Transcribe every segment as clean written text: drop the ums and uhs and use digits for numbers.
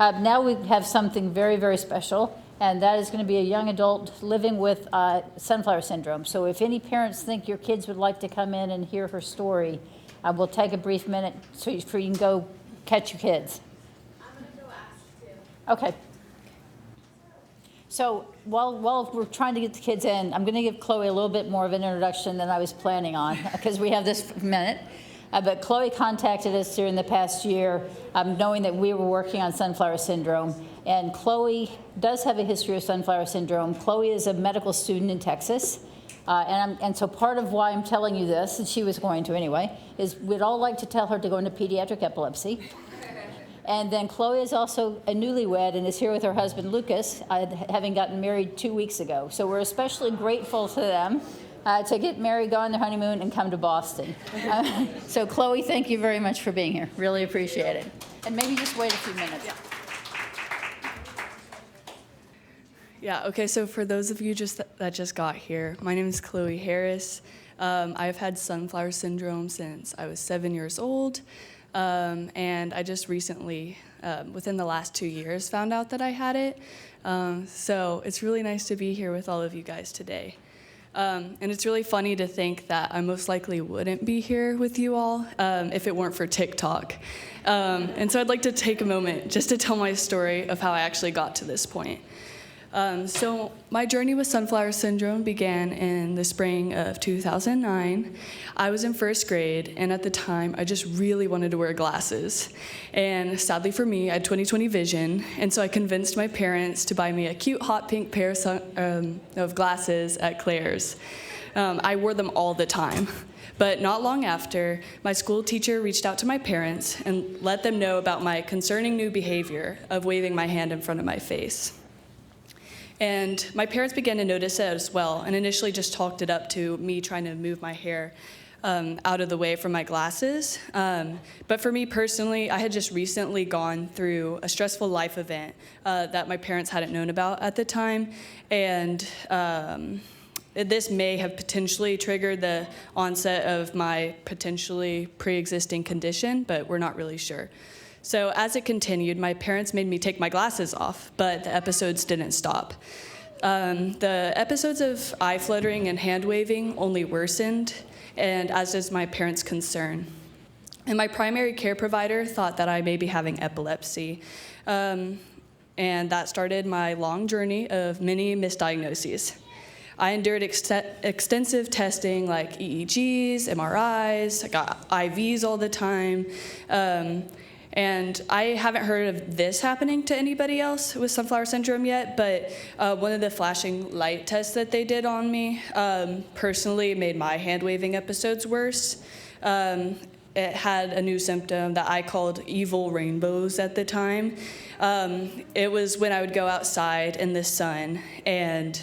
Now we have something very, very special, and that is going to be a young adult living with sunflower syndrome. So if any parents think your kids would like to come in and hear her story, we'll take a brief minute so you can go catch your kids. I'm going to go ask too. Okay. So while we're trying to get the kids in, I'm going to give Chloe a little bit more of an introduction than I was planning on because we have this minute. But Chloe contacted us during the past year, knowing that we were working on sunflower syndrome. And Chloe does have a history of sunflower syndrome. Chloe is a medical student in Texas. And so part of why I'm telling you this, and she was going to anyway, is we'd all like to tell her to go into pediatric epilepsy. And then Chloe is also a newlywed and is here with her husband, Lucas, having gotten married 2 weeks ago. So we're especially grateful to them to get married, go on their honeymoon, and come to Boston. So Chloe, thank you very much for being here. Really appreciate it. And maybe just wait a few minutes. Yeah, okay, so for those of you that just got here, my name is Chloe Harris. I've had sunflower syndrome since I was 7 years old. And I just recently, within the last 2 years, found out that I had it. So it's really nice to be here with all of you guys today. And it's really funny to think that I most likely wouldn't be here with you all if it weren't for TikTok. And so I'd like to take a moment just to tell my story of how I actually got to this point. So my journey with sunflower syndrome began in the spring of 2009. I was in first grade, and at the time, I just really wanted to wear glasses. And sadly for me, I had 20/20 vision, and so I convinced my parents to buy me a cute hot pink pair of glasses at Claire's. I wore them all the time. But not long after, my school teacher reached out to my parents and let them know about my concerning new behavior of waving my hand in front of my face. And my parents began to notice it as well, and initially just chalked it up to me trying to move my hair out of the way from my glasses. But for me personally, I had just recently gone through a stressful life event that my parents hadn't known about at the time. And this may have potentially triggered the onset of my potentially pre-existing condition, but we're not really sure. So as it continued, my parents made me take my glasses off, but the episodes didn't stop. The episodes of eye fluttering and hand waving only worsened, and as does my parents' concern. And my primary care provider thought that I may be having epilepsy. And that started my long journey of many misdiagnoses. I endured extensive testing like EEGs, MRIs, I got IVs all the time. And I haven't heard of this happening to anybody else with sunflower syndrome yet, but one of the flashing light tests that they did on me personally made my hand-waving episodes worse. It had a new symptom that I called evil rainbows at the time. It was when I would go outside in the sun, and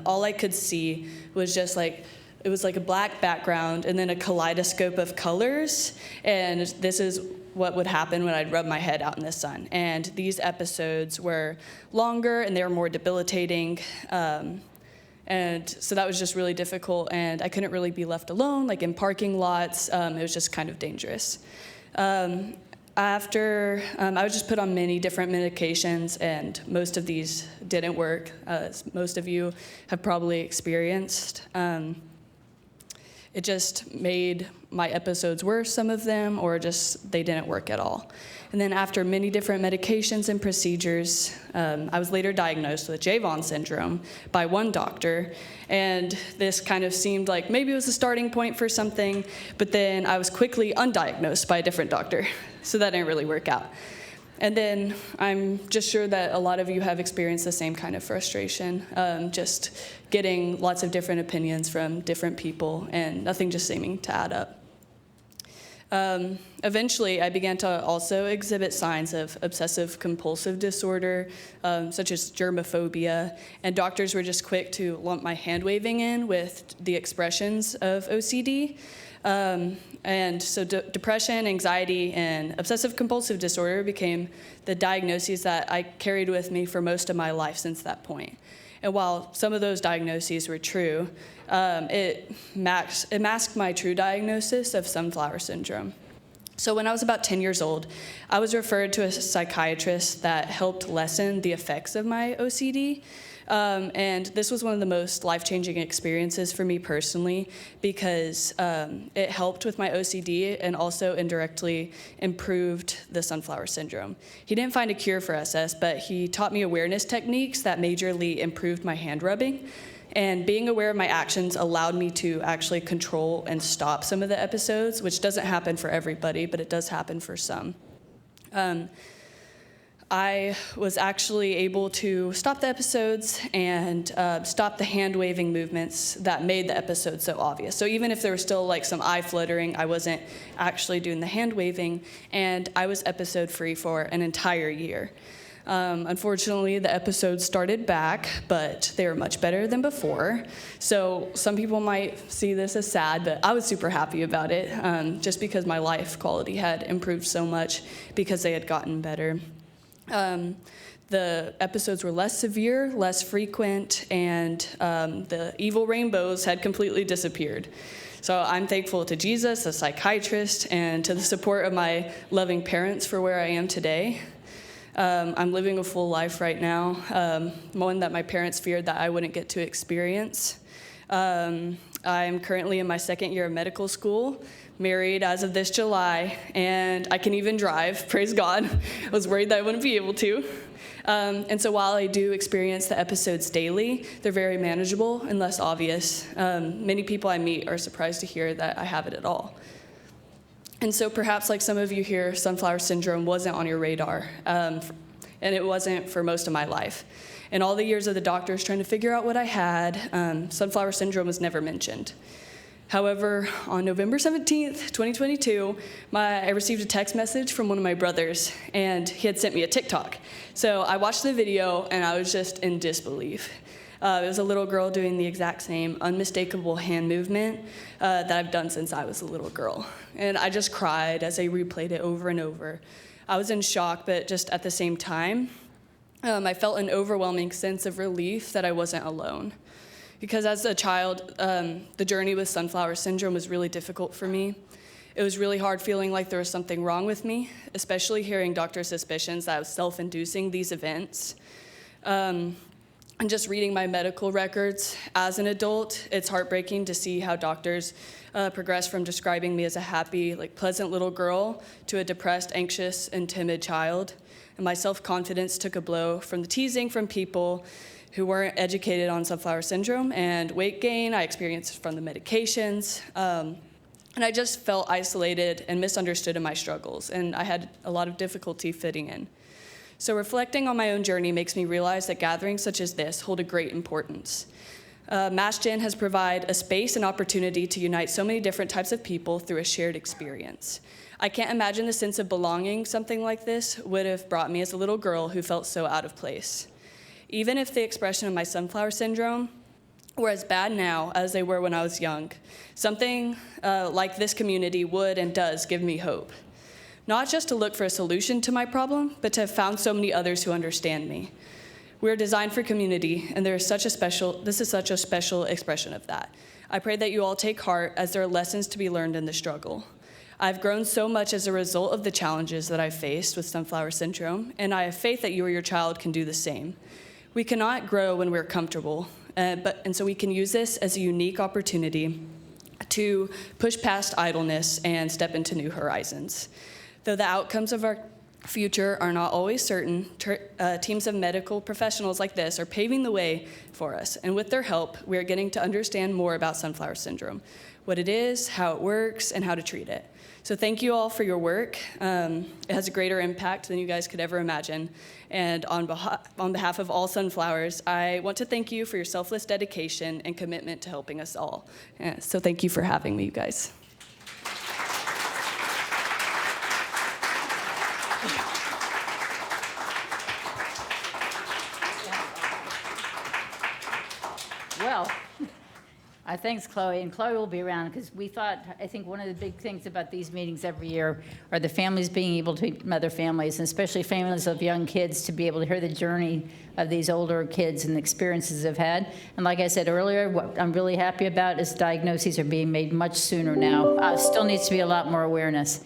all I could see was just like, it was like a black background and then a kaleidoscope of colors, and this is what would happen when I'd rub my head out in the sun. And these episodes were longer and they were more debilitating. And so that was just really difficult, and I couldn't really be left alone, like in parking lots. It was just kind of dangerous. After, I was just put on many different medications, and most of these didn't work, as most of you have probably experienced. It just made my episodes worse, some of them, or just they didn't work at all. And then after many different medications and procedures, I was later diagnosed with Javon syndrome by one doctor. And this kind of seemed like maybe it was a starting point for something, but then I was quickly undiagnosed by a different doctor. So that didn't really work out. And then I'm just sure that a lot of you have experienced the same kind of frustration, just getting lots of different opinions from different people and nothing just seeming to add up. Eventually, I began to also exhibit signs of obsessive-compulsive disorder, such as germophobia, and doctors were just quick to lump my hand-waving in with the expressions of OCD. And so depression, anxiety, and obsessive-compulsive disorder became the diagnoses that I carried with me for most of my life since that point. And while some of those diagnoses were true, it masked my true diagnosis of sunflower syndrome. So when I was about 10 years old, I was referred to a psychiatrist that helped lessen the effects of my OCD. And this was one of the most life-changing experiences for me personally because it helped with my OCD and also indirectly improved the sunflower syndrome. He didn't find a cure for SS, but he taught me awareness techniques that majorly improved my hand rubbing. And being aware of my actions allowed me to actually control and stop some of the episodes, which doesn't happen for everybody, but it does happen for some. I was actually able to stop the episodes and stop the hand-waving movements that made the episodes so obvious. So even if there was still like some eye fluttering, I wasn't actually doing the hand-waving, and I was episode-free for an entire year. Unfortunately, the episodes started back, but they were much better than before. So some people might see this as sad, but I was super happy about it, just because my life quality had improved so much because they had gotten better. The episodes were less severe, less frequent, and the evil rainbows had completely disappeared. So I'm thankful to Jesus, a psychiatrist, and to the support of my loving parents for where I am today. I'm living a full life right now, one that my parents feared that I wouldn't get to experience. I'm currently in my second year of medical school, married as of this July, and I can even drive, praise God. I was worried that I wouldn't be able to. And so while I do experience the episodes daily, they're very manageable and less obvious. Many people I meet are surprised to hear that I have it at all. And so perhaps like some of you here, sunflower syndrome wasn't on your radar, and it wasn't for most of my life. In all the years of the doctors trying to figure out what I had, sunflower syndrome was never mentioned. However, on November 17th, 2022, I received a text message from one of my brothers, and he had sent me a TikTok. So I watched the video, and I was just in disbelief. It was a little girl doing the exact same unmistakable hand movement that I've done since I was a little girl. And I just cried as I replayed it over and over. I was in shock, but just at the same time, I felt an overwhelming sense of relief that I wasn't alone. Because as a child, the journey with sunflower syndrome was really difficult for me. It was really hard feeling like there was something wrong with me, especially hearing doctor suspicions that I was self-inducing these events. And just reading my medical records as an adult, it's heartbreaking to see how doctors progress from describing me as a happy, pleasant little girl to a depressed, anxious, and timid child. And my self-confidence took a blow from the teasing from people who weren't educated on sunflower syndrome, and weight gain I experienced from the medications. And I just felt isolated and misunderstood in my struggles, and I had a lot of difficulty fitting in. So reflecting on my own journey makes me realize that gatherings such as this hold a great importance. MassGen has provided a space and opportunity to unite so many different types of people through a shared experience. I can't imagine the sense of belonging something like this would have brought me as a little girl who felt so out of place. Even if the expression of my sunflower syndrome were as bad now as they were when I was young, something like this community would and does give me hope. Not just to look for a solution to my problem, but to have found so many others who understand me. We're designed for community, and this is such a special expression of that. I pray that you all take heart as there are lessons to be learned in the struggle. I've grown so much as a result of the challenges that I've faced with sunflower syndrome, and I have faith that you or your child can do the same. We cannot grow when we're comfortable, and so we can use this as a unique opportunity to push past idleness and step into new horizons. Though the outcomes of our future are not always certain, teams of medical professionals like this are paving the way for us. And with their help, we are getting to understand more about sunflower syndrome, what it is, how it works, and how to treat it. So thank you all for your work. It has a greater impact than you guys could ever imagine. And on behalf of all sunflowers, I want to thank you for your selfless dedication and commitment to helping us all. So thank you for having me, you guys. Well, thanks, Chloe. And Chloe will be around because I think one of the big things about these meetings every year are the families being able to meet other families, and especially families of young kids, to be able to hear the journey of these older kids and the experiences they've had. And like I said earlier, what I'm really happy about is diagnoses are being made much sooner now. Still needs to be a lot more awareness.